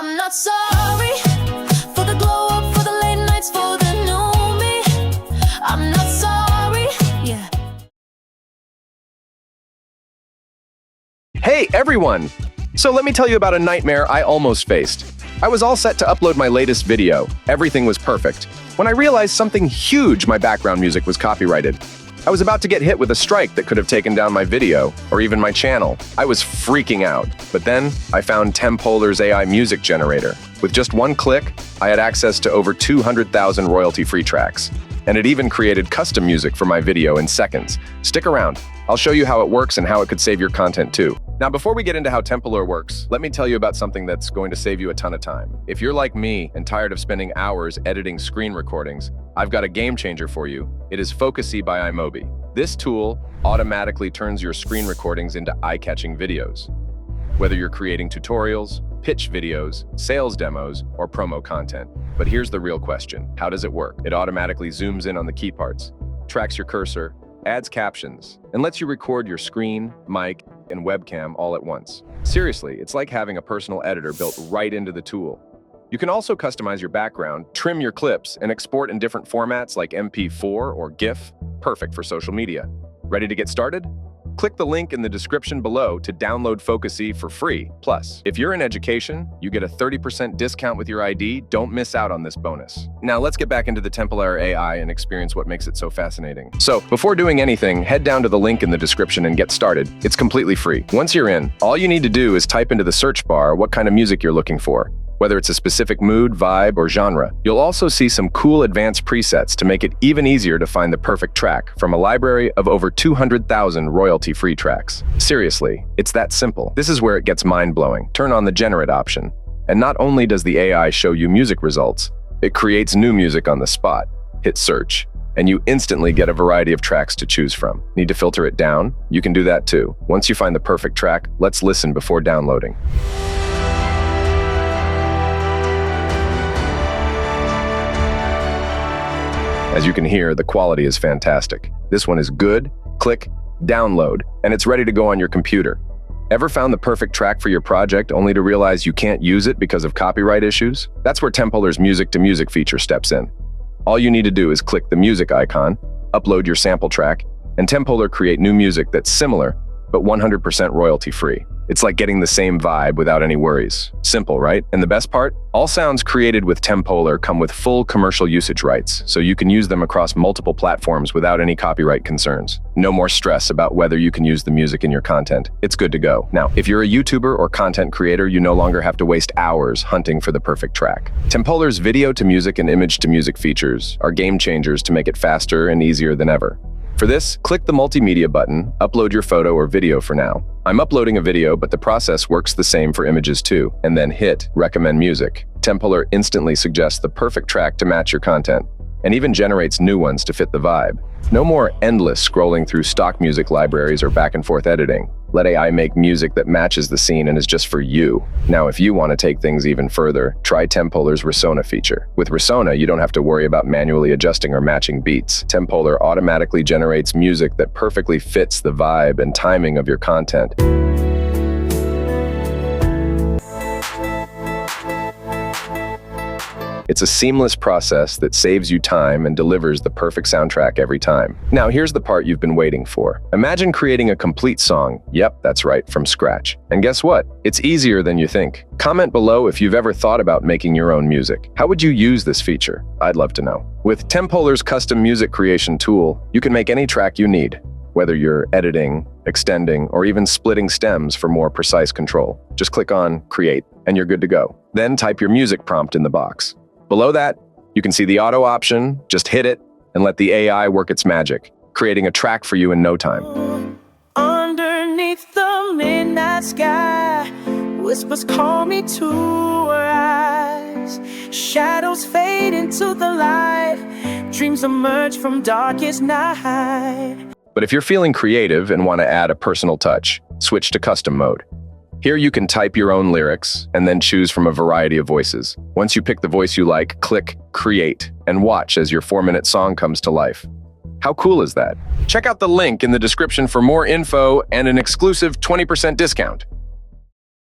I'm not sorry for the glow up, for the late nights, for the new me. I'm not sorry, yeah. Hey everyone! So let me tell you about a nightmare I almost faced. I was all set to upload my latest video. Everything was perfect. When I realized something huge, my background music was copyrighted. I was about to get hit with a strike that could have taken down my video, or even my channel. I was freaking out. But then, I found TemPolor's AI Music Generator. With just one click, I had access to over 200,000 royalty-free tracks. And it even created custom music for my video in seconds. Stick around. I'll show you how it works and how it could save your content too. Now, before we get into how TemPolor works, let me tell you about something that's going to save you a ton of time. If you're like me and tired of spending hours editing screen recordings, I've got a game changer for you. It is Focusee by iMobi. This tool automatically turns your screen recordings into eye-catching videos. Whether you're creating tutorials, pitch videos, sales demos, or promo content. But here's the real question. How does it work? It automatically zooms in on the key parts, tracks your cursor, adds captions, and lets you record your screen, mic, and webcam all at once. Seriously, it's like having a personal editor built right into the tool. You can also customize your background, trim your clips, and export in different formats like MP4 or GIF. Perfect for social media. Ready to get started? Click the link in the description below to download Focusee for free. Plus, if you're in education, you get a 30% discount with your ID. Don't miss out on this bonus. Now let's get back into the TemPolor AI and experience what makes it so fascinating. So, before doing anything, head down to the link in the description and get started. It's completely free. Once you're in, all you need to do is type into the search bar what kind of music you're looking for, whether it's a specific mood, vibe, or genre. You'll also see some cool advanced presets to make it even easier to find the perfect track from a library of over 200,000 royalty-free tracks. Seriously, it's that simple. This is where it gets mind-blowing. Turn on the Generate option. And not only does the AI show you music results, it creates new music on the spot. Hit search, and you instantly get a variety of tracks to choose from. Need to filter it down? You can do that too. Once you find the perfect track, let's listen before downloading. As you can hear, the quality is fantastic. This one is good, click, download, and it's ready to go on your computer. Ever found the perfect track for your project only to realize you can't use it because of copyright issues? That's where TemPolor's music-to-music feature steps in. All you need to do is click the music icon, upload your sample track, and TemPolor create new music that's similar, but 100% royalty-free. It's like getting the same vibe without any worries. Simple, right? And the best part? All sounds created with TemPolor come with full commercial usage rights, so you can use them across multiple platforms without any copyright concerns. No more stress about whether you can use the music in your content. It's good to go. Now, if you're a YouTuber or content creator, you no longer have to waste hours hunting for the perfect track. TemPolor's video-to-music and image-to-music features are game changers to make it faster and easier than ever. For this, click the multimedia button, upload your photo or video for now. I'm uploading a video, but the process works the same for images too, and then hit Recommend Music. TemPolor instantly suggests the perfect track to match your content, and even generates new ones to fit the vibe. No more endless scrolling through stock music libraries or back and forth editing. Let AI make music that matches the scene and is just for you. Now, if you want to take things even further, try TemPolor's Resona feature. With Resona, you don't have to worry about manually adjusting or matching beats. TemPolor automatically generates music that perfectly fits the vibe and timing of your content. It's a seamless process that saves you time and delivers the perfect soundtrack every time. Now, here's the part you've been waiting for. Imagine creating a complete song. Yep, that's right, from scratch. And guess what? It's easier than you think. Comment below if you've ever thought about making your own music. How would you use this feature? I'd love to know. With TemPolor's custom music creation tool, you can make any track you need, whether you're editing, extending, or even splitting stems for more precise control. Just click on Create, and you're good to go. Then type your music prompt in the box. Below that, you can see the auto option. Just hit it and let the AI work its magic, creating a track for you in no time. Underneath the midnight sky, whispers call me to her eyes. Shadows fade into the light, dreams emerge from darkest night. But if you're feeling creative and want to add a personal touch, switch to custom mode. Here you can type your own lyrics and then choose from a variety of voices. Once you pick the voice you like, click Create and watch as your 4-minute song comes to life. How cool is that? Check out the link in the description for more info and an exclusive 20% discount.